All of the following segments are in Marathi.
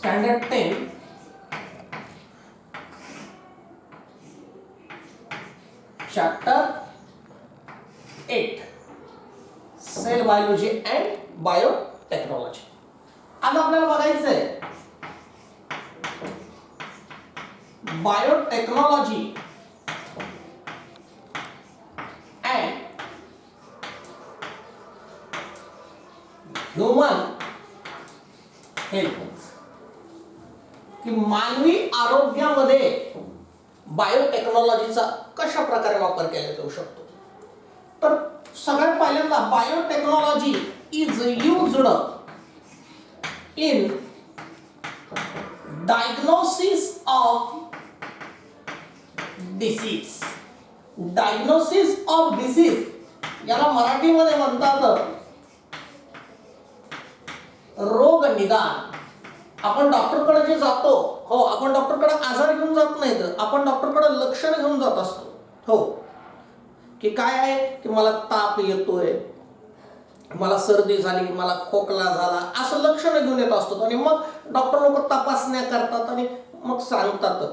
Standard 10 chapter 8 cell biology and biotechnology. आज आपल्याला बघायचं आहे बायोटेक्नॉलॉजी अँड ह्युमन हेल्थ, की मानवी आरोग्यामध्ये बायोटेक्नॉलॉजीचा कशा प्रकारे वापर केला जाऊ शकतो. तर सगळ्यात पहिल्यांदा biotechnology is used in diagnosis of disease. Diagnosis of disease याला मराठीमध्ये म्हणतात रोग निदान. आपण डॉक्टरकडे जे जातो, हो, आपण डॉक्टरकडे आजार घेऊन जात नाही, तर आपण डॉक्टरकडे लक्षण घेऊन जात असतो. हो, की काय आहे, की मला ताप येतोय, मला सर्दी झाली, मला खोकला झाला, असं लक्षण घेऊन येत असतो. आणि मग डॉक्टर लोक तपासण्या करतात आणि मग सांगतात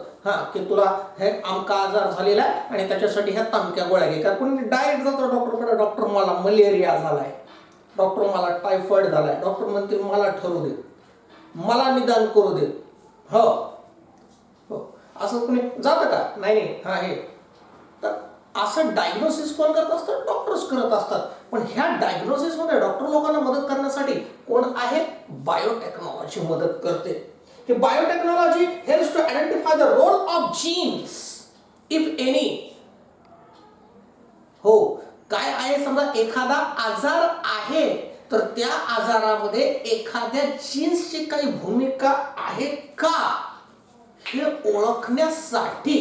की तुला हे आमका आजार झालेला आहे आणि त्याच्यासाठी ह्या तमक्या गोळ्या घे. कारण कोणी डायरेक्ट जातो डॉक्टरकडे, डॉक्टर मला मलेरिया झालाय, डॉक्टर मला टायफॉइड झालाय, डॉक्टर म्हणतील मला ठरवू दे, मला निदान करू देत. हो हो, असं कोणी जातं का? नाही. हे तर असं डायग्नोसिस कोण करत असतं? डॉक्टर्स करत असतात. पण ह्या डायग्नोसिसमध्ये डॉक्टर लोकांना मदत करण्यासाठी कोण आहे? बायोटेक्नॉलॉजी मदत करते. की biotechnology helps to identify the role of genes if any. हो, काय आहे, समजा एखादा आजार आहे तर त्या आजारामध्ये एखाद्या जीन्सची काही भूमिका आहे का हे ओळखण्यासाठी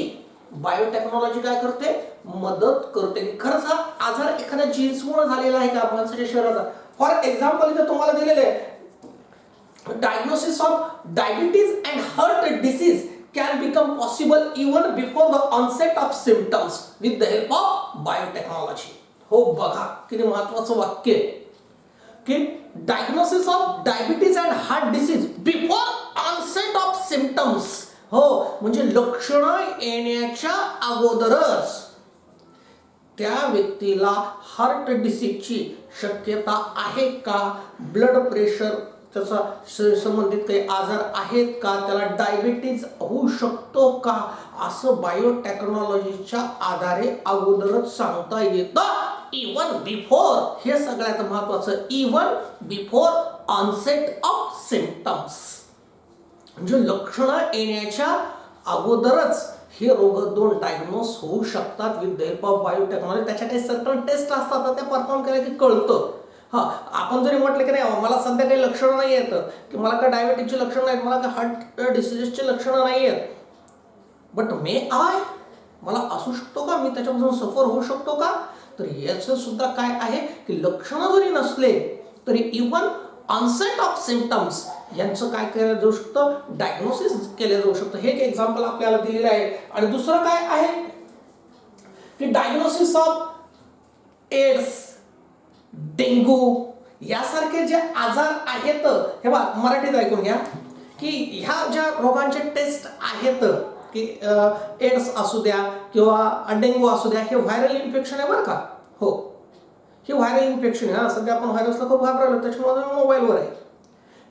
बायोटेक्नॉलॉजी काय करते? मदत करते. की खरंच हा आजार एखाद्या जीन्समुळे झालेला आहे का माणसाच्या शरीराचा. फॉर एक्झाम्पल इथे तुम्हाला दिलेले आहे diagnosis of diabetes and heart disease can become possible even before the onset of symptoms with the help of biotechnology. हो, बघा किती महत्वाचं वाक्य आहे की diagnosis of diabetes and heart disease before onset of symptoms. हो, म्हणजे लक्षणं येण्याच्या अगोदरच त्या व्यक्तीला हार्ट डिसीजची शक्यता आहे का, ब्लड प्रेशर त्याचा संबंधित काही आजार आहेत का, त्याला डायबिटीज होऊ शकतो का, असं बायोटेक्नॉलॉजीच्या आधारे अगोदरच सांगता येतं. इवन बिफोर, हे सगळ्यात महत्वाचं, even before onset of symptoms, म्हणजे लक्षणं येण्याच्या अगोदरच हे रोग दोन डायग्नोस होऊ शकतात with the help of biotechnology. त्याच्या काही सर्टन टेस्ट असतात, त्या परफॉर्म केल्या की कळतं. आपण जरी म्हटलं की नाही मला सध्या काही लक्षणं नाही येतं, की मला काय डायबिटीजची लक्षणं नाहीत, मला काय हार्ट डिसीजची लक्षणं नाही आहेत, बट मला असू शकतो का, मी त्याच्यापासून सफर होऊ शकतो का. तर याचं सुद्धा काय आहे की लक्षणं जरी नसले तरी इवन ऑनसेट ऑफ सिम्पटम्स यांचं काय केलं जाऊ शकतं, डायग्नोसिस केलं जाऊ शकतं. हे एक एक्झाम्पल आपल्याला दिलेलं आहे. आणि दुसरं काय आहे की डायग्नोसिस ऑफ एड्स, डेंग्यू यासारखे जे आजार आहेत, हे बघा मराठीत ऐकून घ्या, की ह्या ज्या रोगांचे टेस्ट आहेत, की एड्स असू द्या किंवा डेंग्यू असू द्या, हे व्हायरल इन्फेक्शन आहे बरं का. हो, हे व्हायरल इन्फेक्शन आहे. सध्या आपण व्हायरसला खूप घाबरलो, त्याच्यामुळे मोबाईलवर आहे.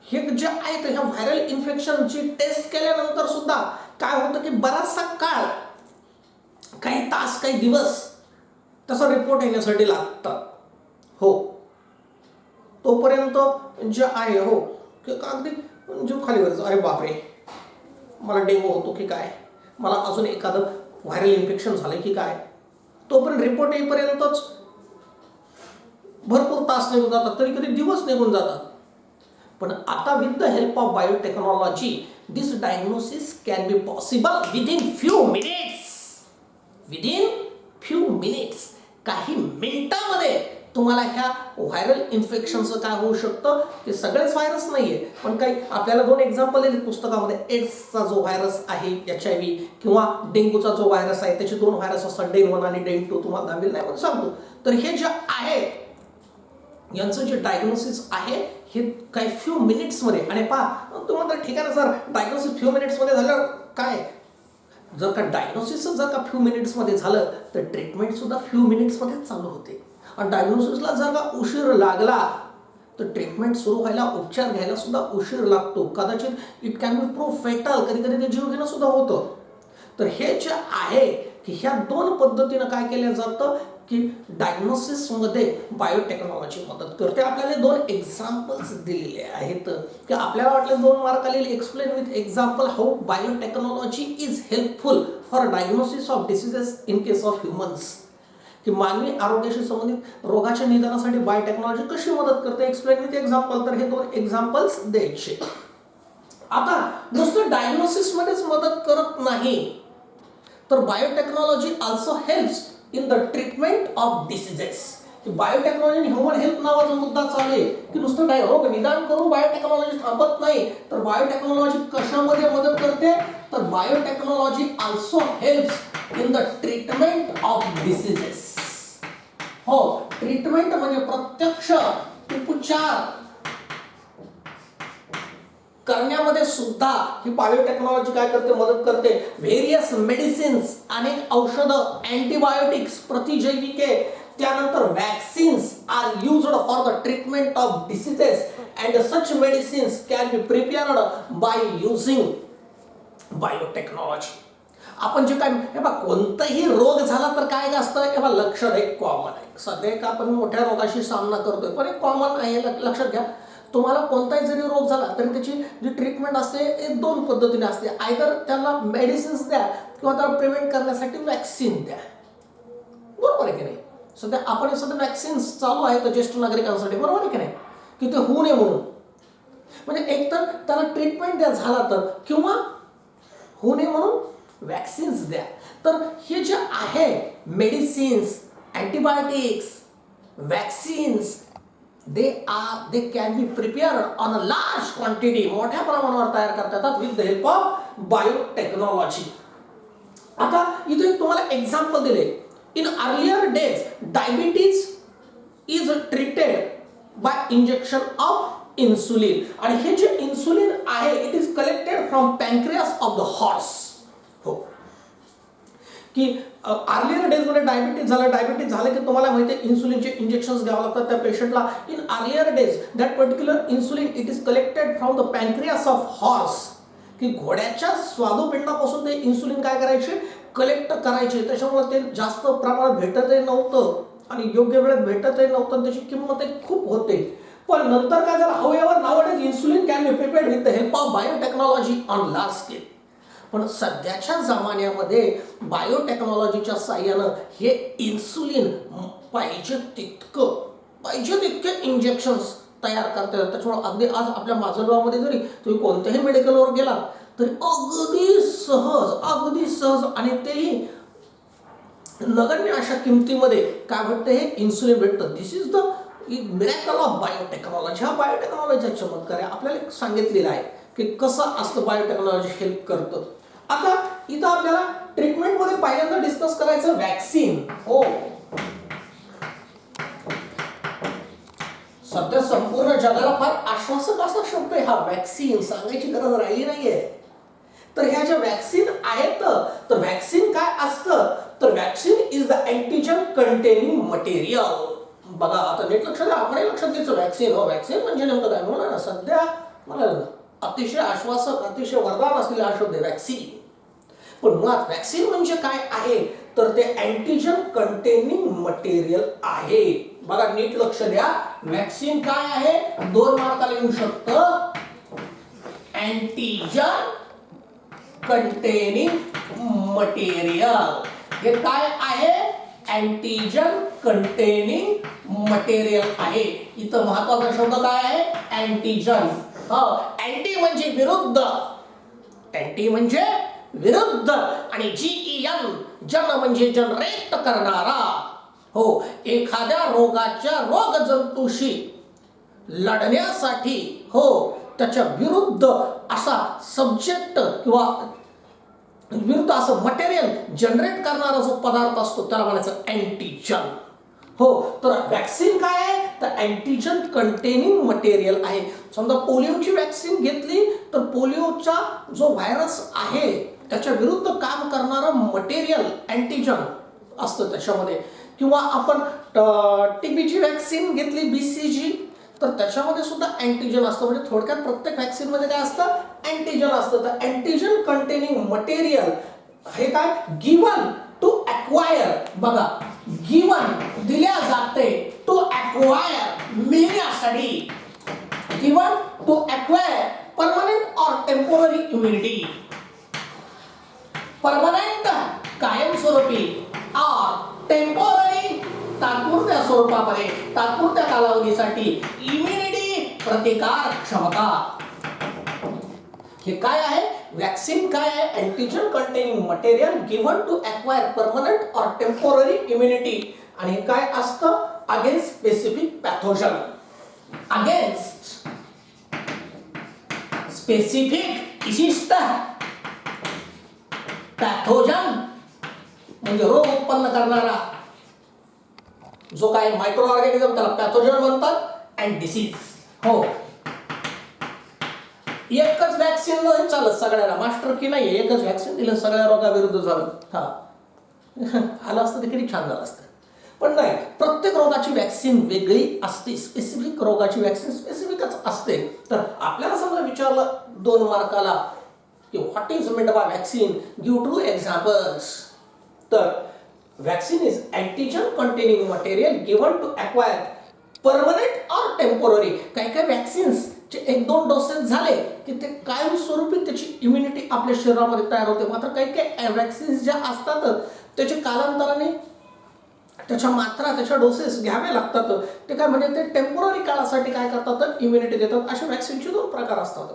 हे जे आहेत ह्या व्हायरल इन्फेक्शनची टेस्ट केल्यानंतर सुद्धा काय होतं की बराचसा काळ, काही तास, काही दिवस तसा रिपोर्ट येण्यासाठी लागतात. हो, तोपर्यंत जे आहे, हो, की अगदी जीव खाली वरचं, अरे बापरे मला डेंग्यू होतो की काय, मला अजून एखादं व्हायरल इन्फेक्शन झालंय की काय, तोपर्यंत रिपोर्ट येईपर्यंतच भरपूर तास निघून जातात, कधी कधी दिवस निघून जातात. पण आता with the help of biotechnology this diagnosis can be possible within few minutes. काही मिनिटामध्ये तुम्हाला ह्या व्हायरल इन्फेक्शनचं काय होऊ शकतं, ते सगळेच व्हायरस नाहीये, पण काही आपल्याला दोन एक्झाम्पल दिले पुस्तकामध्ये. एड्सचा जो व्हायरस आहे HIV किंवा डेंग्यूचा जो व्हायरस आहे, त्याचे दोन व्हायरस असतात, डेन 1 आणि डेन 2, तुम्हाला दाखवेल नाही पण सांगतो. तर हे जे आहे यांचं जे डायग्नोसिस आहे हे काही फ्यू मिनिट्समध्ये, आणि पहा तुम्ही म्हणता ठीक आहे ना सर, डायग्नोसिस फ्यू मिनिट्समध्ये झालं काय, जर का डायग्नोसिस जर का फ्यू मिनिट्समध्ये झालं तर ट्रीटमेंट सुद्धा फ्यू मिनिट्समध्येच चालू होते. आणि डायग्नोसिसला जर का उशीर लागला तर ट्रीटमेंट सुरू व्हायला, उपचार घ्यायला सुद्धा उशीर लागतो. कदाचित it can be prove fatal, कधी कधी ते जीव घेणं सुद्धा होतं. तर हे जे आहे की ह्या दोन पद्धतीनं काय केलं जातं की डायग्नोसिसमध्ये बायोटेक्नॉलॉजी मदत करते. आपल्याला दोन एक्झाम्पल्स दिलेले आहेत की आपल्याला वाटलं 2 मार्क आलेले, explain with example how biotechnology is helpful for diagnosis of diseases in case of humans. की मानवी आरोग्याशी संबंधित रोगाच्या निदानासाठी बायोटेक्नॉलॉजी कशी मदत करते, एक्सप्लेन विथ एक्झाम्पल. तर हे 2 एक्झाम्पल्स द्यायचे. आता नुसतं डायग्नोसिसमध्येच मदत करत नाही, तर biotechnology also helps in the treatment of diseases. की बायोटेक्नॉलॉजी ह्युमन हेल्थ नावाचा मुद्दा चालू आहे की नुसतं रोग निदान करून बायोटेक्नॉलॉजी थांबत नाही. तर बायोटेक्नॉलॉजी कशामध्ये मदत करते, तर biotechnology also helps in the treatment of diseases. हो, ट्रीटमेंट म्हणजे प्रत्यक्ष उपचार करण्यामध्ये सुद्धा ही बायोटेक्नॉलॉजी काय करते, मदत करते. व्हेरियस मेडिसिन्स, अनेक औषधं, अँटीबायोटिक्स, प्रतिजैविके, त्यानंतर vaccines are used for the treatment of diseases and such medicines can be prepared by using biotechnology. आपण जे काय हे बघा, कोणताही रोग झाला तर काय असतं, हे बघा लक्षण एक कॉमन आहे. सध्या एक आपण मोठ्या रोगाशी सामना करतोय, पण एक कॉमन आहे, लक्षात घ्या. तुम्हाला कोणताही जरी रोग झाला तरी त्याची जी ट्रीटमेंट असते एक 2 पद्धतीने असते. आयदर त्याला मेडिसिन्स द्या किंवा त्याला प्रिव्हेंट करण्यासाठी वॅक्सिन द्या. बरोबर आहे की नाही. सध्या आपण सध्या वॅक्सिन्स चालू आहेत ज्येष्ठ नागरिकांसाठी, बरोबर आहे की नाही, की ते होऊ नये म्हणून. म्हणजे एकतर त्याला ट्रीटमेंट द्या झाला तर, किंवा होऊ नये म्हणून वॅक्सिन्स द्या. तर हे जे आहे medicines, antibiotics, vaccines, they can be prepared on a large quantity, मोठ्या प्रमाणावर तयार करता येतात with the help of biotechnology. आता इथे तुम्हाला एक्झाम्पल दिले. In earlier days diabetes is treated by injection of insulin. आणि हे जे इन्सुलिन आहे it is collected from pancreas of the horse. हो, की अर्लियर डेजमध्ये डायबिटीज झालं की तुम्हाला माहिती आहे इन्सुलिनचे इंजेक्शन्स घ्यावं लागतात त्या पेशंटला. In earlier days that particular insulin it is collected from the pancreas of horse. की घोड्याच्या स्वादुपिंडापासून ते इन्सुलिन काय करायचे, कलेक्ट करायचे. त्याच्यामुळे ते जास्त प्रमाणात भेटतही नव्हतं आणि योग्य वेळेत भेटतही नव्हतं, त्याची किंमत खूप होते. पण नंतर काय झालं, however nowadays insulin can be prepared with the help of biotechnology on large scale. पण सध्याच्या जमान्यामध्ये बायोटेक्नॉलॉजीच्या साहाय्यानं हे इन्सुलिन पाहिजे तितके इंजेक्शन्स तयार करता येतात. त्याच्यामुळे अगदी आज आपल्या माजलगावमध्ये जरी तुम्ही कोणत्याही मेडिकलवर गेलात तरी अगदी सहज आणि तेही नगण्य अशा किमतीमध्ये काय भेटतं, हे इन्सुलिन भेटतं. This is the miracle of biotechnology. हा बायोटेक्नॉलॉजीचा चमत्कार आहे. आपल्याला सांगितलेलं आहे की कसं असतं बायोटेक्नॉलॉजी हेल्प करतं. आता इथं आपल्याला ट्रीटमेंटमध्ये पहिल्यांदा डिस्कस करायचं वॅक्सिन. हो, सध्या संपूर्ण जगाला फार आश्वासक असा शब्द आहे हा वॅक्सिन, सांगायची गरज राहिली नाहीये. तर ह्या ज्या वॅक्सिन आहेत, तर वॅक्सिन काय असतं, तर vaccine is the antigen containing material. बघा आता नीट लक्षात द्या, आपण लक्षात घ्यायचं वॅक्सिन. हो, वॅक्सिन म्हणजे नेमकं काय म्हणा, सध्या मला अतिशय आश्वासक, अतिशय वरदान असलेला हा शब्द वॅक्सिन. पण मुळात वॅक्सिन म्हणजे काय आहे, तर ते अँटीजन कंटेनिंग मटेरियल आहे. बघा नीट लक्ष द्या, वॅक्सिन काय आहे, 2 मार्काला येऊ शकतं. Antigen containing material. हे काय आहे, अँटीजन कंटेनिंग मटेरियल आहे. इथं महत्वाचा शब्द काय आहे, अँटीजन. अँटी म्हणजे विरुद्ध, अँटी म्हणजे विरुद्ध, आणि जीईएन जन म्हणजे जनरेट करणारा. हो, एखाद्या रोगजंतूशी लढण्यासाठी हो त्याच्या विरुद्ध असा सब्जेक्ट किंवा विरुद्ध असं मटेरियल जनरेट करणारा जो पदार्थ असतो त्याला म्हणायचं अँटीजन. हो, तर वॅक्सिन काय आहे, तर अँटीजन कंटेनिंग मटेरियल आहे. समजा पोलिओची वॅक्सिन घेतली तर पोलिओचा जो व्हायरस आहे त्याच्या विरुद्ध काम करणारं मटेरियल अँटीजन असतं त्याच्यामध्ये. किंवा आपण टीबीची वॅक्सिन घेतली BCG तर त्याच्यामध्ये सुद्धा अँटीजन असतं. म्हणजे थोडक्यात प्रत्येक वॅक्सिनमध्ये काय असतं, अँटीजन असतं. तर अँटीजन कंटेनिंग मटेरियल हे काय, गिवन टू अक्वायर. बघा, गिवन दिल्या जाते, टू अक्वायर मिळण्यासाठी, given to acquire permanent or temporary immunity. Permanent कायमस्वरूपी और टेम्पोररी तात्पुरत्या स्वरूपामध्ये, तात्पुरत्या कालावधीसाठी इम्युनिटी प्रतिकार क्षमता. हे काय आहे, वॅक्सिन काय आहे, antigen containing material given to acquire permanent or temporary immunity. आणि हे काय असतं, against specific pathogen. Against specific विशिष्ट पॅथोजन म्हणजे रोग उत्पन्न करणारा जो काय मायक्रो ऑर्गॅनिझम त्याला पॅथोजन म्हणतात. And disease. हो, एकच वॅक्सिन नाही चालत सगळ्याला, मास्टर की नाही एकच वॅक्सिन दिलं सगळ्या रोगाविरुद्ध झालं. हा आलं असतं ते किती छान झालं असतं. पण नाही, प्रत्येक रोगाची वॅक्सिन वेगळी असते. स्पेसिफिक रोगाची वॅक्सिन स्पेसिफिकच असते. तर आपल्याला समजा विचारलं 2 मार्काला की what is meant by vaccine, give 2 examples. तर vaccine is antigen containing material given to acquire permanent or temporary. काही काही वॅक्सिन्स चे 1-2 डोसेस झाले की ते कायमस्वरूपी त्याची इम्युनिटी आपल्या शरीरामध्ये तयार होते. मात्र काही काही वॅक्सिन्स ज्या असतात त्याचे कालांतराने त्याच्या मात्रा, त्याच्या डोसेस घ्यावे लागतात. ते काय म्हणजे ते टेम्पोररी काळासाठी काय करतात, इम्युनिटी देतात. अशा वॅक्सिनचे 2 प्रकार असतात.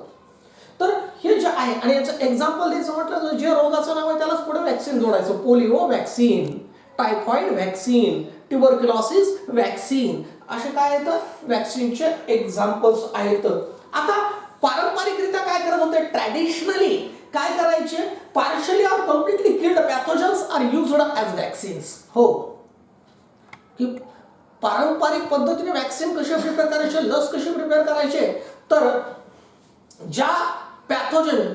तर हे जे आहे, आणि याचं एक्झाम्पल द्यायचं म्हटलं तर जे रोगाचं नाव आहे त्यालाच पुढे वॅक्सिन जोडायचं. Polio vaccine, typhoid vaccine, tuberculosis vaccine, असे काय आहेत वॅक्सिनचे एक्झाम्पल्स आहेत. आता पारंपरिकरित्या काय करत होते, ट्रॅडिशनली काय करायचे, partially or completely killed pathogens are used as vaccines. हो, की पारंपरिक पद्धतीने वॅक्सिन कसे प्रिपेअर करायचे, लस कशी प्रिपेअर करायचे, तर ज्या पॅथोजन,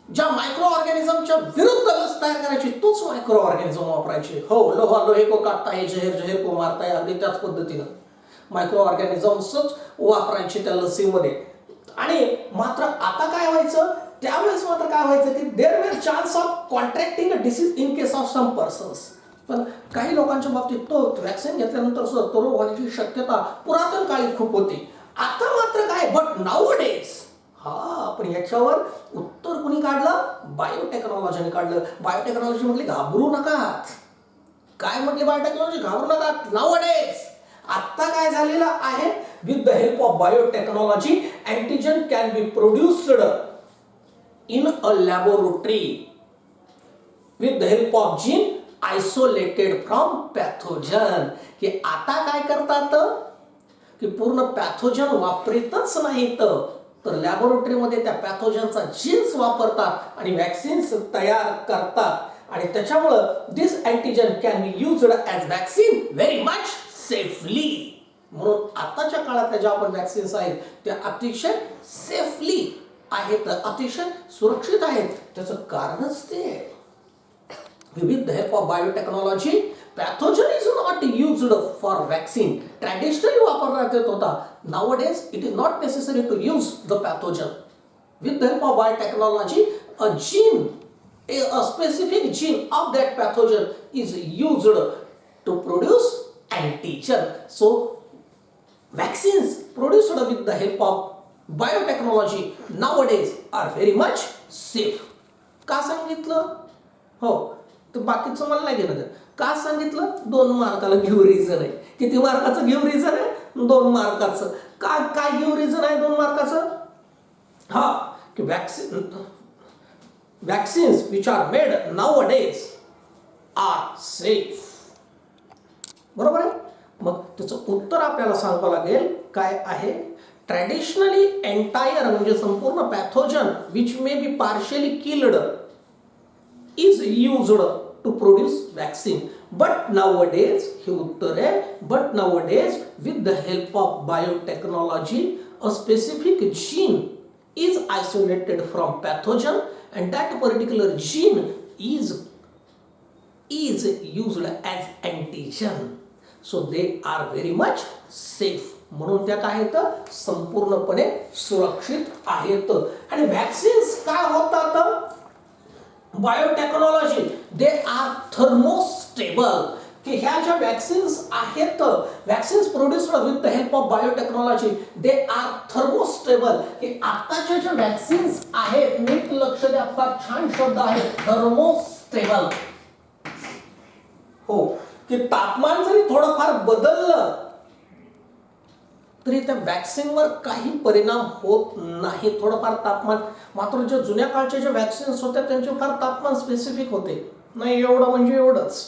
ज्या मायक्रो ऑर्गॅनिझमच्या विरुद्ध लस तयार करायची तोच मायक्रो ऑर्गॅनिझम वापरायचे. हो, लोहे को काटता है, जहर को मारता है, अगदी त्याच पद्धतीनं मायक्रो ऑर्गॅनिझम्सच वापरायचे त्या लसीमध्ये. आणि मात्र आता काय व्हायचं, त्यावेळेस मात्र काय व्हायचं की there were chance of contracting a disease in case of some persons. पण काही लोकांच्या बाबतीत तो वॅक्सिन घेतल्यानंतर सुद्धा तो रोग होण्याची शक्यता पुरातन काळी खूप होती. आता मात्र काय, बट नाउअडेज, हा, पण याच्यावर उत्तर कुणी काढलं, बायोटेक्नॉलॉजीने काढलं. बायोटेक्नॉलॉजी म्हटली घाबरू नकात. काय म्हटली बायोटेक्नॉलॉजी, घाबरू नकात. नाउअडेज आता काय झालेलं आहे, with the help of biotechnology antigen can B produced in a laboratory with the help of gene isolated from pathogen. की आता काय करतात की पूर्ण पॅथोजन वापरतच नाहीत, तर लॅबोरेटरीमध्ये त्या पॅथोजनचा जीन्स वापरतात आणि वॅक्सिन्स तयार करतात. आणि त्याच्यामुळं this antigen can be used as vaccine very much safely. म्हणून आताच्या काळात ज्या आपण वॅक्सिन्स आहेत त्या अतिशय सेफली आहेत, अतिशय सुरक्षित आहेत. त्याचं कारणच ते with the help of biotechnology, pathogen is not used for vaccine. Traditionally वापरण्यात येत होता. Nowadays it is not necessary to use the pathogen. With the help of biotechnology, a gene, a specific gene of that pathogen is used to produce antigen. So vaccines produced with the help of biotechnology nowadays are very much safe. का सांगितलं? हो, बाकीचं मला नाही घेणं. का सांगितलं, 2 मार्काला घेऊ रिझन आहे. किती मार्काचं घेऊ रिझन आहे, 2 मार्काचं. काय घेऊ रिझन आहे 2 मार्काचं, हा, की vaccines which are made nowadays are safe. बरोबर आहे. मग त्याचं उत्तर आपल्याला सांगावं लागेल काय आहे, ट्रॅडिशनली एंटायर म्हणजे संपूर्ण pathogen which may be partially killed is used to produce vaccine. But nowadays, हे उत्तर आहे, but nowadays with the help of biotechnology a specific gene is isolated from pathogen and that particular gene is used as antigen, so they are very much safe. म्हणून त्या काय आहेत, संपूर्णपणे सुरक्षित आहेत. आणि वॅक्सिन्स काय होतात, बायोटेक्नॉलॉजी, दे आर थर्मोस्टेबल, की ह्या ज्या वॅक्सिन्स आहेत, vaccines produced with the help of biotechnology, they are thermostable, की आताच्या ज्या वॅक्सिन्स आहेत, नीट लक्ष द्या, फार छान शब्द आहे थर्मोस्टेबल. हो, की तापमान जरी थोडंफार बदललं तरी त्या वॅक्सिनवर काही परिणाम होत नाही. थोडंफार तापमान, मात्र ज्या जुन्या काळच्या ज्या वॅक्सिन्स होत्या त्यांचे फार तापमान स्पेसिफिक होते, नाही एवढं म्हणजे एवढंच.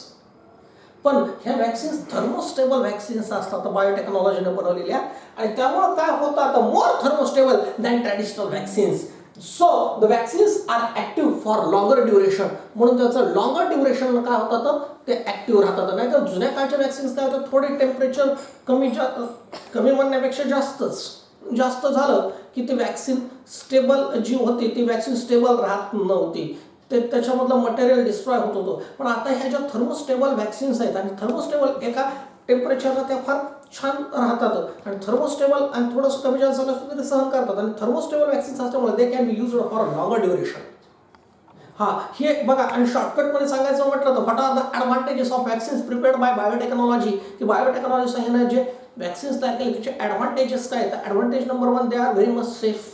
पण ह्या वॅक्सिन्स थर्मोस्टेबल वॅक्सिन्स असतात बायोटेक्नॉलॉजीने बनवलेल्या, आणि त्यामुळे काय होतं, आता more thermostable than traditional vaccines. So the vaccines are active for longer duration, म्हणून त्याचं लॉंगर ड्युरेशन काय होतात, ते ऍक्टिव्ह राहतात. नाही तर जुन्या काळच्या वॅक्सिन्स काय होतं, थोडे टेम्परेचर कमी म्हणण्यापेक्षा जास्त झालं की ती वॅक्सिन स्टेबल जी होती ती वॅक्सिन स्टेबल राहत नव्हती, ते त्याच्यामधलं मटेरियल डिस्ट्रॉय होत होतं. पण आता ह्या ज्या थर्मोस्टेबल वॅक्सिन्स आहेत, आणि थर्मोस्टेबल एका टेम्परेचरला त्या फार छान राहतात, आणि थर्मोस्टेबल आणि थोडंसं कमी जास्त झालं असतं तरी सहन करतात, आणि थर्मोस्टेबल वॅक्सिन्स असल्यामुळे they can be used for longer duration. हा, हे बघा, आणि शॉर्टकटमध्ये सांगायचं म्हटलं तर what are the advantages of vaccines prepared by biotechnology, की बायोटेक्नॉलॉजी ह्यानं जे वॅक्सिन्स तयार केले त्याचे ॲडव्हान्टेजेस काय आहेत. Advantage number 1, they are very much safe,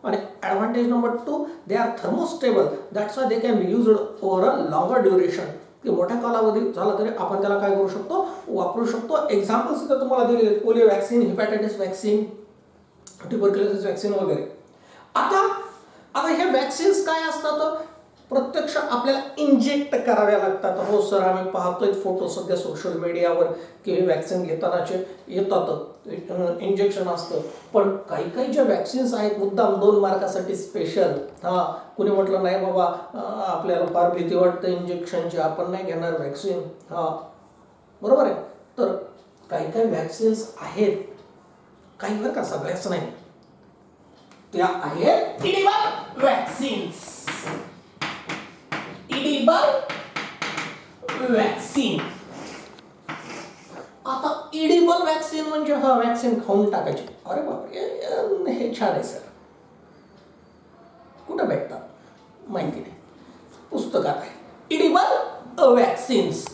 आणि advantage number 2, they are thermostable, that's why they can be used over a longer duration, की मोठ्या कालावधी झाला तरी आपण त्याला काय करू शकतो, वापरू शकतो. एक्झाम्पल्स इथं तुम्हाला दिलेले, polio vaccine, hepatitis vaccine, tuberculosis vaccine वगैरे. आता ह्या वॅक्सिन्स काय असतात, प्रत्यक्ष आपल्याला इंजेक्ट कराव्या लागतात. हो सर, आम्ही पाहतोय फोटो सध्या सोशल मीडियावर की वॅक्सिन घेतानाचे येतात, इंजेक्शन असतं. पण काही ज्या वॅक्सिन्स आहेत मुद्दाम 2 मार्कासाठी स्पेशल, कुणी म्हटलं नाही बाबा आपल्याला फार भीती वाटते इंजेक्शनची, आपण नाही घेणार वॅक्सिन, बरोबर आहे. तर काही वॅक्सिन्स आहेत, काही बरं का, सगळ्याच नाही, त्या आहेत इडिबल वॅक्सिन्स. Edible vaccine. आता इडिबल वॅक्सिन म्हणजे वॅक्सिन खाऊन टाकायची. अरे बापरे, हे छान आहे सर. कुठं भेटतात माहिती नाही, पुस्तकात आहे. Edible vaccines.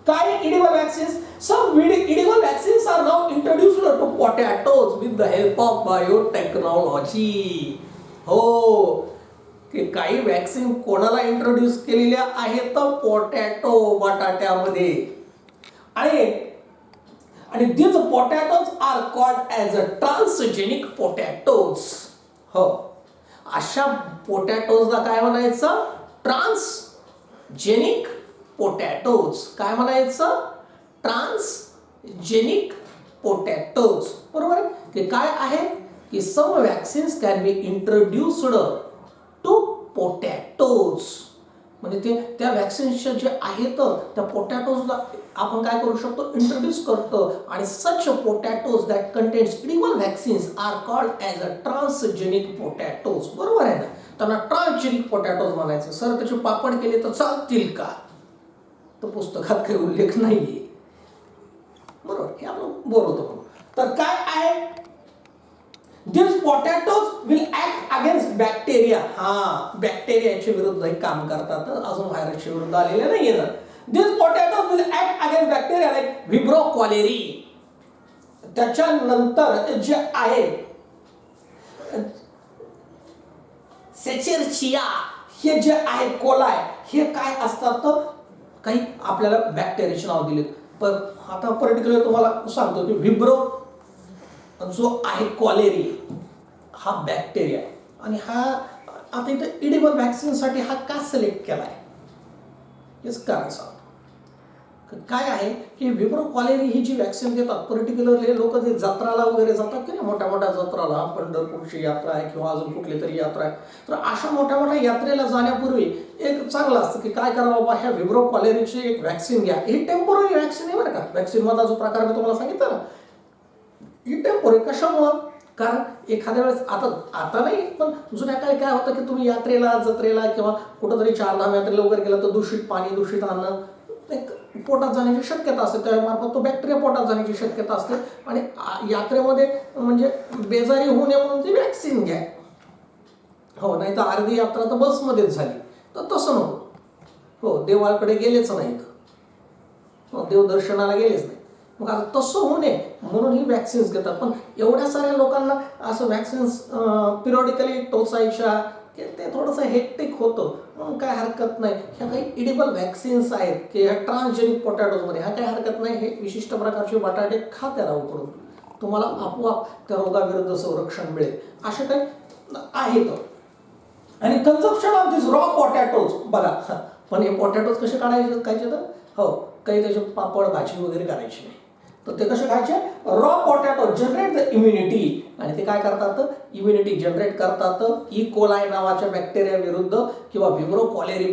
काय edible vaccines? Some edible vaccines are now introduced to potatoes with the help of biotechnology. हो, की काही वॅक्सिन कोणाला इंट्रोड्यूस केलेल्या आहेत, पोटॅटो, बटाट्यामध्ये. आणि these potatoes are called as a transgenic potatoes. हो, अशा पोटॅटोजला काय म्हणायचं, ट्रान्सजेनिक पोटॅटोज. काय म्हणायचं, ट्रान्सजेनिक पोटॅटोज, बरोबर आहे. की काय आहे, की some vaccines can be introduced to potatoes, म्हणजे त्या वॅक्सिन्सच्या जे आहेत त्या पोटॅटोजला आपण काय करू शकतो, इंट्रोड्यूस करतो. आणि such potatoes that contains edible vaccines are called as a transgenic potatoes, बरोबर आहे ना. त्यांना ट्रान्सजेनिक पोटॅटोज म्हणायचं. सर त्याचे पापड केले तर चालतील का, तर पुस्तकात काही उल्लेख नाहीये, बरोबर, हे आपण बोलतो. तर काय आहे, these potatoes will act against bacteria. बॅक्टेरियाच्या विरुद्ध हे काम करतात, अजून व्हायरसच्या विरुद्ध आलेले नाही येतात. These potatoes will act against bacteria like Vibrio cholerae. त्याच्यानंतर जे आहे सेचेरिया, हे जे आहे कोलाय, हे काय असतात, तर काही आपल्याला बॅक्टेरियाचे नाव दिलेत. पण आता पर्टिक्युलर तुम्हाला सांगतो की व्हिब्रो जो आहे कॉलेरी, हा बॅक्टेरिया आहे. आणि हा आता इथं इडिबल वॅक्सिनसाठी हा का सिलेक्ट केला आहे, हेच कारण सांगतो. काय आहे की विब्रो कॉलेरी ही जी वॅक्सिन देतात, पर्टिक्युलरली लोक जे जत्राला वगैरे जातात की नाही, मोठ्या मोठ्या जत्राला, पंढरपूरची यात्रा आहे किंवा अजून कुठली तरी यात्रा आहे, तर अशा मोठ्या मोठ्या यात्रेला जाण्यापूर्वी एक चांगलं असतं की काय करा बाबा, ह्या विब्रो कॉलेरीची एक वॅक्सिन घ्या. ही टेम्पोररी वॅक्सिन आहे बरं का. वॅक्सिनमधला जो प्रकार मी तुम्हाला सांगितलं ना, ही टेम्पोररी. कशामुळं? कारण एखाद्या वेळेस आता नाही, पण जुन्या काळी काय होतं की तुम्ही यात्रेला, जत्रेला किंवा कुठंतरी चारधाम यात्रेला वगैरे गेला तर दूषित पाणी, दूषित अन्न एक पोटात जाण्याची शक्यता असते, त्यामार्फत तो बॅक्टेरिया पोटात जाण्याची शक्यता असते. आणि यात्रेमध्ये म्हणजे बेजारी होऊ नये म्हणून ती वॅक्सिन घ्या. हो, नाही तर अर्धी यात्रा तर बसमध्येच झाली, तर तसं नको. हो, देवाकडे गेलेच नाहीत, देवदर्शनाला गेलेच नाही, मग आता तसं होऊ नये म्हणून ही वॅक्सिन्स घेतात. पण एवढ्या साऱ्या लोकांना असं वॅक्सिन्स पिरियडिकली टोचायच्या ते थोडंसं हेक्टिक होतं, म्हणून काय हरकत नाही. ह्या काही इडिबल वॅक्सिन्स आहेत की ह्या ट्रान्सजेनिक पोटॅटोजमध्ये, ह्या काही हरकत नाही. हे विशिष्ट प्रकारचे बटाटे खा त्या राहूकडून, तुम्हाला आपोआप त्या रोगाविरुद्ध संरक्षण मिळेल. असे काही आहेत. आणि consumption of this raw potatoes बघा. पण हे पोटॅटोज कसे काढायचे खायचे तर हो, काही त्याचे पापड भाजी वगैरे करायची नाही, तर ते कसे खायचे? Raw potato generate the immunity. आणि ते काय करतात? इम्युनिटी जनरेट करतात ई कोलाई नावाच्या बॅक्टेरिया विरुद्ध किंवा विब्रो कॉलेरी.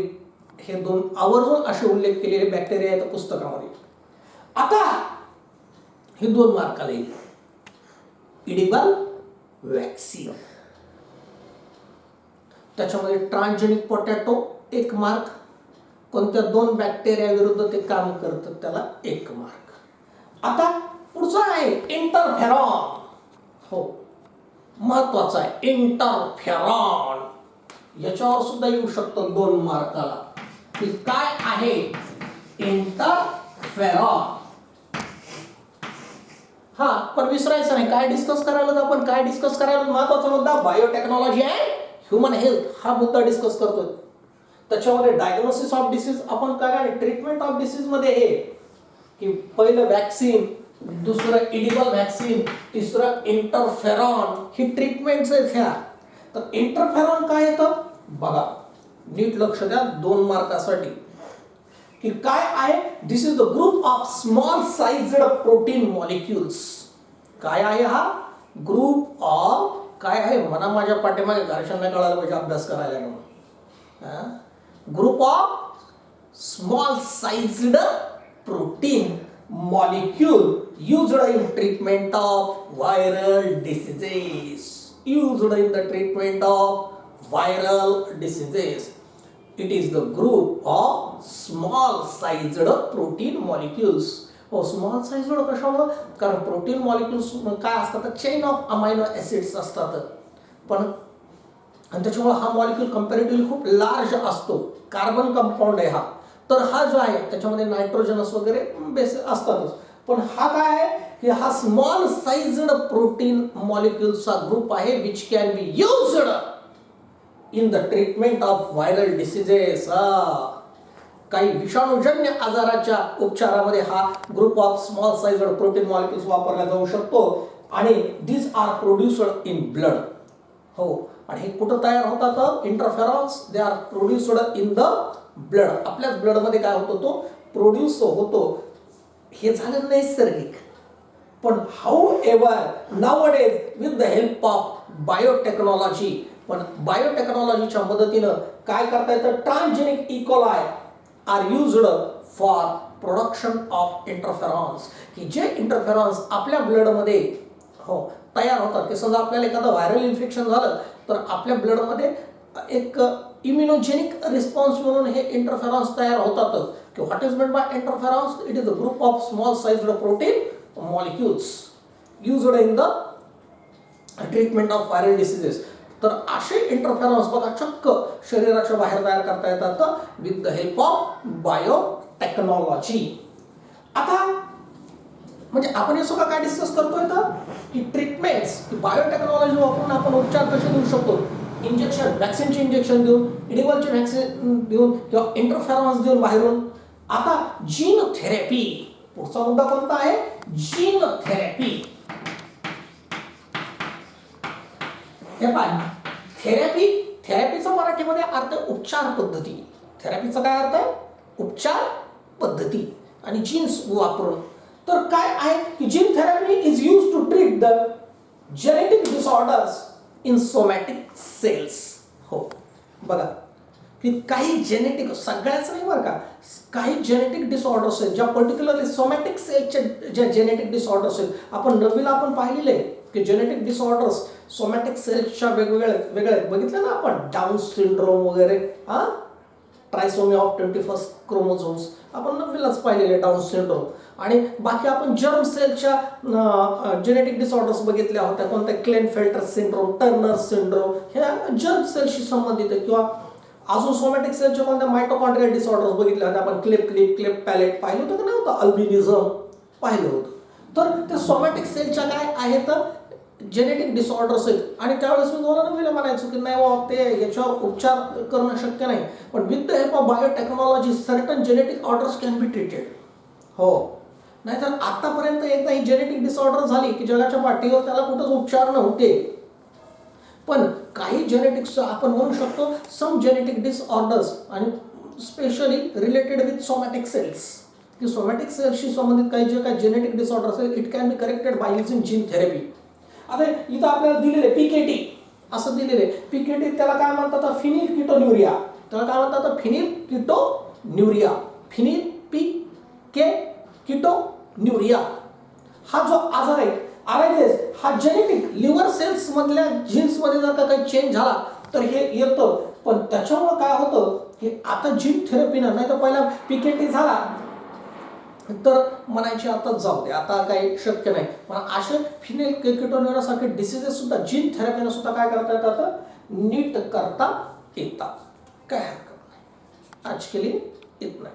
हे दोन आवर्जून असे उल्लेख केलेले बॅक्टेरिया आहेत पुस्तकामध्ये. आता हे 2 मार्काला येईल. इडिबल वॅक्सिन, त्याच्यामध्ये ट्रान्सजेनिक पोटॅटो 1 मार्क, कोणत्या 2 बॅक्टेरिया विरुद्ध ते काम करतात त्याला 1 मार्क. आता पुढचा आहे इंटरफेरॉन. हो, महत्वाचा आहे इंटरफेरॉन. याच्यावर सुद्धा येऊ शकतं 2 मार्काला की काय आहे इंटरफेरॉन. हा, पण विसरायचं नाही काय डिस्कस करायला. आपण काय डिस्कस करायला? महत्वाचा मुद्दा बायोटेक्नॉलॉजी अँड ह्युमन हेल्थ हा मुद्दा डिस्कस करतोय. त्याच्यामध्ये डायग्नोसिस ऑफ डिसीज आपण काय, ट्रीटमेंट ऑफ डिसीज मध्ये हे की पहिलं वॅक्सिन, दुसरं इडिबल वॅक्सिन, तिसरं इंटरफेरॉन, ही ट्रीटमेंट्स आहेत ह्या. तर इंटरफेरॉन काय येतं बघा, नीट लक्ष द्या 2 मार्कासाठी की काय आहे. This is the group of small sized protein molecules. काय आहे हा ग्रुप ऑफ? काय आहे म्हणा माझ्या पाठीमागे, घरच्यांना कळायला पाहिजे अभ्यास करायला म्हणून. Group of small sized protein molecule used in treatment of viral diseases. Used in the treatment of viral diseases. It is the group of small sized protein molecules. Small size कशामुळं? कारण प्रोटीन मॉलिक्युल्स काय असतात? चेन ऑफ अमायनो ऍसिड्स असतात. पण आणि त्याच्यामुळे हा मॉलिक्यूल कंपॅरेटिव्हली खूप लार्ज असतो. कार्बन कंपाऊंड आहे हा. तर हा जो आहे त्याच्यामध्ये नायट्रोजनस वगैरे बेस असतातच. पण हा काय आहे की हा स्मॉल साइज्ड प्रोटीन मॉलिक्युल्सचा ग्रुप आहे which can be used in the treatment of viral diseases. काही विषाणूजन्य आजाराच्या उपचारामध्ये हा group of small sized protein molecules वापरला जाऊ शकतो. आणि these are produced in blood. हो, आणि हे कुठं तयार होतात? Interferons they are produced in the blood. आपल्याच ब्लडमध्ये काय होतो? तो प्रोड्यूस होतो. हे झालं नैसर्गिक. पण however nowadays with the help of biotechnology, पण बायोटेक्नॉलॉजीच्या मदतीनं काय करता येतं? Transgenic E coli are used for production of interferons. की जे इंटरफेरॉन्स आपल्या ब्लडमध्ये हो तयार होतात. की समजा आपल्याला एखादं व्हायरल इन्फेक्शन झालं तर आपल्या ब्लडमध्ये एक इम्युनोजेनिक रिस्पॉन्स म्हणून हे इंटरफेरॉन्स तयार होतात. की what is meant bye interferons? It is the group of small sized protein molecules used in the treatment of viral diseases. तर असे इंटरफेरॉन्स बघा चक्क शरीराच्या बाहेर तयार करता येतात with the help of biotechnology. आता म्हणजे आपण हे सगळं काय डिस्कस करतोय तर की ट्रीटमेंट्स, की बायोटेक्नॉलॉजी वापरून आपण उपचार कसे देऊ शकतो? इंजेक्शन, वॅक्सिनचे इंजेक्शन देऊन, इडिबलचे वॅक्सिन देऊन किंवा इंटरफेरॉन्स देऊन बाहेरून. आता जीन थेरपी, पुढचा मुद्दा कोणता आहे? Gene therapy. थेरपी, थेरपीचा मराठीमध्ये अर्थ उपचार पद्धती. थेरपीचा काय अर्थ आहे? उपचार पद्धती. आणि जीन्स वापरून. तर काय आहे की gene therapy is use to treat the genetic disorders in somatic cells. हो बघा की काही जेनेटिक, सगळ्याच नाही बरं का, काही जेनेटिक डिसऑर्डर्स आहेत ज्या पर्टिक्युलरली सोमॅटिक सेलच्या ज्या जेनेटिक डिसऑर्डर्स आहेत. आपण नवीला आपण पाहिलेले आहे की जेनेटिक डिसऑर्डर्स सोमॅटिक सेल्सच्या वेगवेगळ्या बघितलं ना आपण, डाऊन सिंड्रोम वगैरे, ट्रायसोमी ऑफ 21 क्रोमोझोम्स आपण नवीलाच पाहिलेले डाऊन सिंड्रोम. आणि बाकी आपण जर्म सेलच्या जेनेटिक डिसऑर्डर्स बघितल्या होत्या, कोणत्या क्लेनफेल्टर सिंड्रोम, टर्नर सिंड्रोम, ह्या जर्म सेलशी संबंधित आहे. किंवा अजून सोमॅटिक सेलच्या कोणत्या मायटोकॉन्ड्रियल डिसऑर्डर्स बघितल्या होत्या आपण, क्लेप पॅलेट पाहिलं होतं का नाही होतं, अल्बिनिझम पाहिलं होतं. तर त्या सोमॅटिक सेलच्या काय आहेत जेनेटिक डिसऑर्डर्स आहेत. आणि त्यावेळेस मी तुम्हाला नवीला म्हणायचो की नाही बाबा ते याच्यावर उपचार करणं शक्य नाही, पण with the help of biotechnology certain genetic orders can be treated. हो, नाहीतर आतापर्यंत एकदा ही जेनेटिक डिसऑर्डर झाली की जगाच्या पाठीवर त्याला कुठंच उपचार नव्हते. पण काही जेनेटिक्स आपण म्हणू शकतो सम जेनेटिक डिसऑर्डर्स आणि specially related with somatic cells, की सोमॅटिक सेल्सशी संबंधित काही जे काही जेनेटिक डिसऑर्डर्स आहेत it can be corrected by using gene therapy. आता इथं आपल्याला दिलेले PKT असं दिलेले, PKT त्याला काय म्हणतात, फिनिल किटोन्युरिया. त्याला काय म्हणतात, फिनिल किटोन्युरिया, फिनिल किटोन्युरिया. हा जो आजार आहे RNAs हा जेनेटिक लिव्हर सेल्स मधल्या जीन्स मध्ये जर का काही चेंज झाला तर हे येतं. पण त्याच्यामुळे काय होतं की आता जीन थेरपीनं, नाही तर पहिला PKT झाला तर म्हणायचे आता जाऊ दे, आता काही शक्य नाही. पण असे फिनेल किटोन्युरिया सारखे डिसीजेस सुद्धा जीन थेरपीनं सुद्धा काय करता येतात, नीट करता येतात. काय हरकत नाही. आज के लिए इतना.